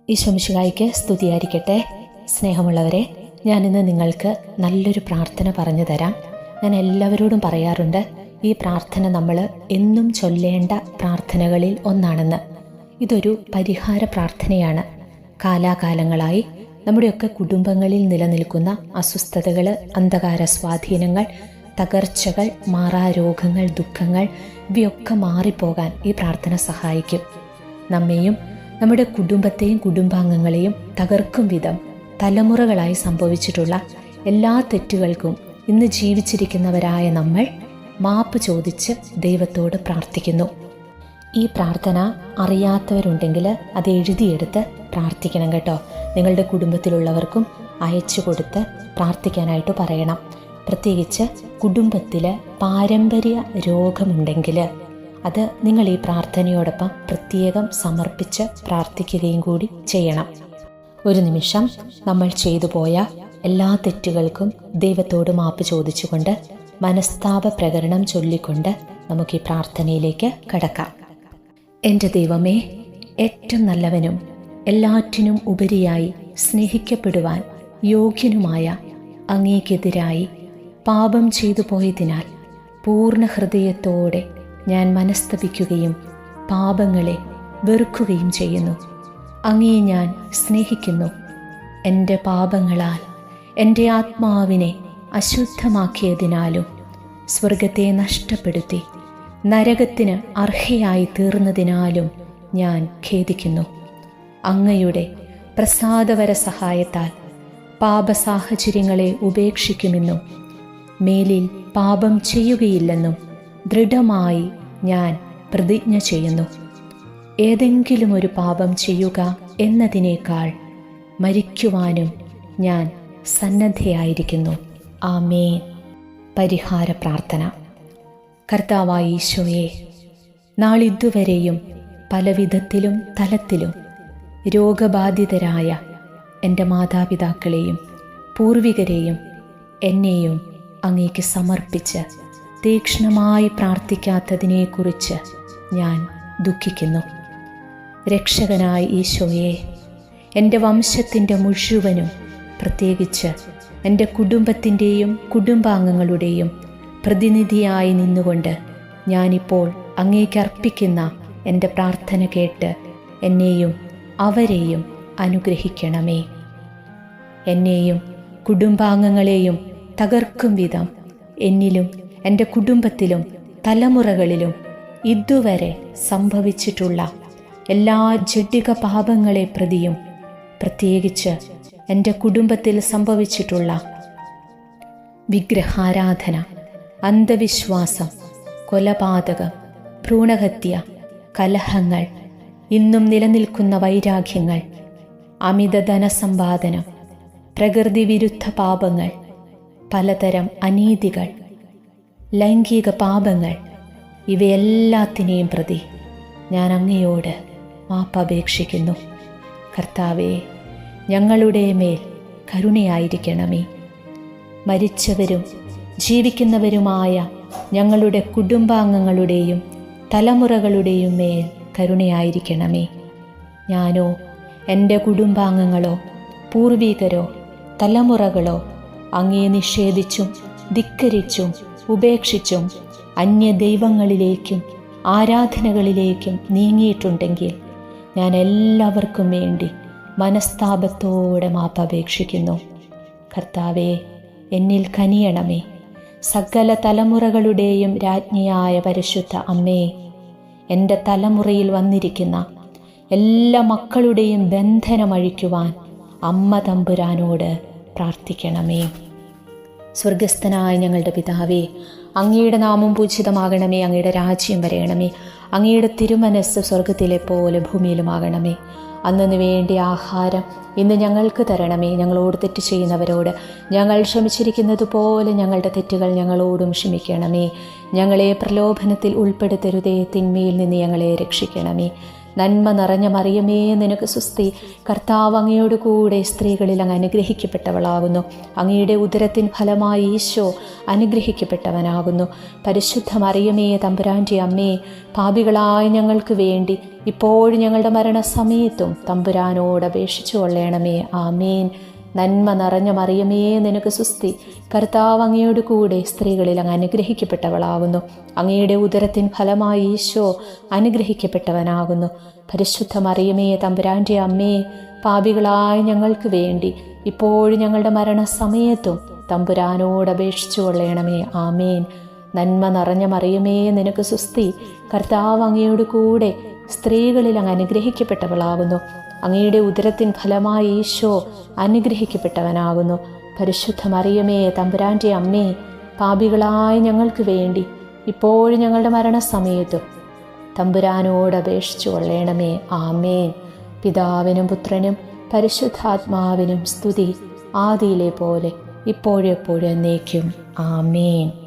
ഈശോ മിശിഹായ്ക്ക് സ്തുതിയായിരിക്കട്ടെ. സ്നേഹമുള്ളവരെ, ഞാനിന്ന് നിങ്ങൾക്ക് നല്ലൊരു പ്രാർത്ഥന പറഞ്ഞു തരാം. ഞാൻ എല്ലാവരോടും പറയാറുണ്ട്, ഈ പ്രാർത്ഥന നമ്മൾ എന്നും ചൊല്ലേണ്ട പ്രാർത്ഥനകളിൽ ഒന്നാണെന്ന്. ഇതൊരു പരിഹാര പ്രാർത്ഥനയാണ്. കാലാകാലങ്ങളായി നമ്മുടെയൊക്കെ കുടുംബങ്ങളിൽ നിലനിൽക്കുന്ന അസ്വസ്ഥതകൾ, അന്ധകാര സ്വാധീനങ്ങൾ, തകർച്ചകൾ, മാറാരോഗങ്ങൾ, ദുഃഖങ്ങൾ ഇവയൊക്കെ മാറിപ്പോകാൻ ഈ പ്രാർത്ഥന സഹായിക്കും. നമ്മെയും നമ്മുടെ കുടുംബത്തെയും കുടുംബാംഗങ്ങളെയും തകർക്കും വിധം തലമുറകളായി സംഭവിച്ചിട്ടുള്ള എല്ലാ തെറ്റുകൾക്കും ഇന്ന് ജീവിച്ചിരിക്കുന്നവരായ നമ്മൾ മാപ്പ് ചോദിച്ച് ദൈവത്തോട് പ്രാർത്ഥിക്കുന്നു. ഈ പ്രാർത്ഥന അറിയാത്തവരുണ്ടെങ്കിൽ അത് എഴുതിയെടുത്ത് പ്രാർത്ഥിക്കണം കേട്ടോ. നിങ്ങളുടെ കുടുംബത്തിലുള്ളവർക്കും അയച്ചു കൊടുത്ത് പ്രാർത്ഥിക്കാനായിട്ട് പറയണം. പ്രത്യേകിച്ച് കുടുംബത്തിൽ പാരമ്പര്യ രോഗമുണ്ടെങ്കിൽ അത് നിങ്ങൾ ഈ പ്രാർത്ഥനയോടൊപ്പം പ്രത്യേകം സമർപ്പിച്ച് പ്രാർത്ഥിക്കുകയും കൂടി ചെയ്യണം. ഒരു നിമിഷം നമ്മൾ ചെയ്തു പോയ എല്ലാ തെറ്റുകൾക്കും ദൈവത്തോട് മാപ്പ് ചോദിച്ചുകൊണ്ട് മനസ്താപ പ്രകരണം ചൊല്ലിക്കൊണ്ട് നമുക്ക് ഈ പ്രാർത്ഥനയിലേക്ക് കടക്കാം. എൻ്റെ ദൈവമേ, ഏറ്റവും നല്ലവനും എല്ലാറ്റിനും ഉപരിയായി സ്നേഹിക്കപ്പെടുവാൻ യോഗ്യനുമായ അങ്ങേക്കെതിരായി പാപം ചെയ്തു പോയതിനാൽ പൂർണ്ണ ഹൃദയത്തോടെ ഞാൻ മനസ്തപിക്കുകയും പാപങ്ങളെ വെറുക്കുകയും ചെയ്യുന്നു. അങ്ങയെ ഞാൻ സ്നേഹിക്കുന്നു. എൻ്റെ പാപങ്ങളാൽ എൻ്റെ ആത്മാവിനെ അശുദ്ധമാക്കിയതിനാലും സ്വർഗത്തെ നഷ്ടപ്പെടുത്തി നരകത്തിന് അർഹയായി തീർന്നതിനാലും ഞാൻ ഖേദിക്കുന്നു. അങ്ങയുടെ പ്രസാദവര സഹായത്താൽ പാപസാഹചര്യങ്ങളെ ഉപേക്ഷിക്കുമെന്നും മേലിൽ പാപം ചെയ്യുകയില്ലെന്നും ദൃഢമായി ഞാൻ പ്രതിജ്ഞ ചെയ്യുന്നു. ഏതെങ്കിലും ഒരു പാപം ചെയ്യുക എന്നതിനേക്കാൾ മരിക്കുവാനും ഞാൻ സന്നദ്ധയായിരിക്കുന്നു. ആമേൻ. പരിഹാര പ്രാർത്ഥന. കർത്താവായ ഈശോയെ, നാളിതുവരെയും പലവിധത്തിലും തലത്തിലും രോഗബാധിതരായ എൻ്റെ മാതാപിതാക്കളെയും പൂർവികരെയും എന്നെയും അങ്ങേക്ക് സമർപ്പിച്ച് തീക്ഷ്ണമായി പ്രാർത്ഥിക്കാത്തതിനെക്കുറിച്ച് ഞാൻ ദുഃഖിക്കുന്നു. രക്ഷകനായ ഈശോയെ, എൻ്റെ വംശത്തിൻ്റെ മുഴുവനും പ്രത്യേകിച്ച് എൻ്റെ കുടുംബത്തിൻ്റെയും കുടുംബാംഗങ്ങളുടെയും പ്രതിനിധിയായി നിന്നുകൊണ്ട് ഞാനിപ്പോൾ അങ്ങേക്ക് അർപ്പിക്കുന്ന എൻ്റെ പ്രാർത്ഥന കേട്ട് എന്നെയും അവരെയും അനുഗ്രഹിക്കണമേ. എന്നെയും കുടുംബാംഗങ്ങളെയും തകർക്കും വിധം എന്നിലും എൻ്റെ കുടുംബത്തിലും തലമുറകളിലും ഇതുവരെ സംഭവിച്ചിട്ടുള്ള എല്ലാ ജഡിക പാപങ്ങളെ പ്രതിയും, പ്രത്യേകിച്ച് എൻ്റെ കുടുംബത്തിൽ സംഭവിച്ചിട്ടുള്ള വിഗ്രഹാരാധന, അന്ധവിശ്വാസം, കൊലപാതകം, ഭ്രൂണഹത്യ, കലഹങ്ങൾ, ഇന്നും നിലനിൽക്കുന്ന വൈരാഗ്യങ്ങൾ, അമിത ധനസമ്പാദനം, പ്രകൃതി വിരുദ്ധ പാപങ്ങൾ, പലതരം അനീതികൾ, ലൈംഗിക പാപങ്ങൾ, ഇവയെല്ലാത്തിനെയും പ്രതി ഞാൻ അങ്ങയോട് മാപ്പപേക്ഷിക്കുന്നു. കർത്താവേ, ഞങ്ങളുടെ മേൽ കരുണയായിരിക്കണമേ. മരിച്ചവരും ജീവിക്കുന്നവരുമായ ഞങ്ങളുടെ കുടുംബാംഗങ്ങളുടെയും തലമുറകളുടെയും മേൽ കരുണയായിരിക്കണമേ. ഞാനോ എൻ്റെ കുടുംബാംഗങ്ങളോ പൂർവികരോ തലമുറകളോ അങ്ങയെ നിഷേധിച്ചും ധിക്കരിച്ചും ഉപേക്ഷിച്ചും അന്യദൈവങ്ങളിലേക്കും ആരാധനകളിലേക്കും നീങ്ങിയിട്ടുണ്ടെങ്കിൽ ഞാൻ എല്ലാവർക്കും വേണ്ടി മനസ്താപത്തോടെ മാപ്പപേക്ഷിക്കുന്നു. കർത്താവേ, എന്നിൽ കനിയണമേ. സകല തലമുറകളുടെയും രാജ്ഞിയായ പരിശുദ്ധ അമ്മേ, എൻ്റെ തലമുറയിൽ വന്നിരിക്കുന്ന എല്ലാ മക്കളുടെയും ബന്ധനമഴിക്കുവാൻ അമ്മ തമ്പുരാനോട് പ്രാർത്ഥിക്കണമേ. സ്വർഗസ്ഥനായ ഞങ്ങളുടെ പിതാവേ, അങ്ങയുടെ നാമം പൂജിതമാകണമേ. അങ്ങയുടെ രാജ്യം വരയണമേ. അങ്ങയുടെ തിരുമനസ്സ് സ്വർഗത്തിലെ പോലെ ഭൂമിയിലുമാകണമേ. അന്നു വേണ്ടിയ ആഹാരം ഇന്ന് ഞങ്ങൾക്ക് തരണമേ. ഞങ്ങളോട് തെറ്റ് ചെയ്യുന്നവരോട് ഞങ്ങൾ ക്ഷമിച്ചിരിക്കുന്നത് പോലെ ഞങ്ങളുടെ തെറ്റുകൾ ഞങ്ങളോടും ക്ഷമിക്കണമേ. ഞങ്ങളെ പ്രലോഭനത്തിൽ ഉൾപ്പെടുത്തരുതേ, തിന്മയിൽ നിന്ന് ഞങ്ങളെ രക്ഷിക്കണമേ. നന്മ നിറഞ്ഞ മറിയമേ, നിനക്ക് സുസ്തി. കർത്താവ് അങ്ങയോട് കൂടെ സ്ത്രീകളിൽ അങ്ങ് അനുഗ്രഹിക്കപ്പെട്ടവളാകുന്നു. അങ്ങയുടെ ഉദരത്തിൻ ഫലമായി ഈശോ അനുഗ്രഹിക്കപ്പെട്ടവനാകുന്നു. പരിശുദ്ധ മറിയമേ, തമ്പുരാൻ്റെ അമ്മേ, പാപികളായ ഞങ്ങൾക്ക് വേണ്ടി ഇപ്പോഴും ഞങ്ങളുടെ മരണസമയത്തും തമ്പുരാനോട് അപേക്ഷിച്ചു കൊള്ളണമേ. ആമേൻ. നന്മ നിറഞ്ഞ മറിയമേ, നിനക്ക് സുസ്തി. കർത്താവ് അങ്ങയോട് കൂടെ സ്ത്രീകളിൽ അങ്ങ് അനുഗ്രഹിക്കപ്പെട്ടവളാകുന്നു. അങ്ങയുടെ ഉദരത്തിൻ ഫലമായി ഈശോ അനുഗ്രഹിക്കപ്പെട്ടവനാകുന്നു. പരിശുദ്ധ മറിയമേ, തമ്പുരാൻ്റെ അമ്മേ, പാപികളായ ഞങ്ങൾക്ക് വേണ്ടി ഇപ്പോഴും ഞങ്ങളുടെ മരണസമയത്തും തമ്പുരാനോട് അപേക്ഷിച്ചു കൊള്ളണമേ. ആമേൻ. നന്മ നിറഞ്ഞ മറിയമേ, നിനക്ക് സുസ്തി. കർത്താവ് അങ്ങയോട് കൂടെ സ്ത്രീകളിൽ അങ്ങ് അനുഗ്രഹിക്കപ്പെട്ടവളാകുന്നു. അങ്ങയുടെ ഉദരത്തിൻ ഫലമായി ഈശോ അനുഗ്രഹിക്കപ്പെട്ടവനാകുന്നു. പരിശുദ്ധ മറിയമേ, തമ്പുരാൻ്റെ അമ്മേ, പാപികളായ ഞങ്ങൾക്ക് വേണ്ടി ഇപ്പോഴും ഞങ്ങളുടെ മരണസമയത്തും തമ്പുരാനോട് അപേക്ഷിച്ചു കൊള്ളണമേ. ആമേൻ. പിതാവിനും പുത്രനും പരിശുദ്ധാത്മാവിനും സ്തുതി, ആദിയിലെ പോലെ ഇപ്പോഴും എപ്പോഴും എന്നേക്കും. ആമേൻ.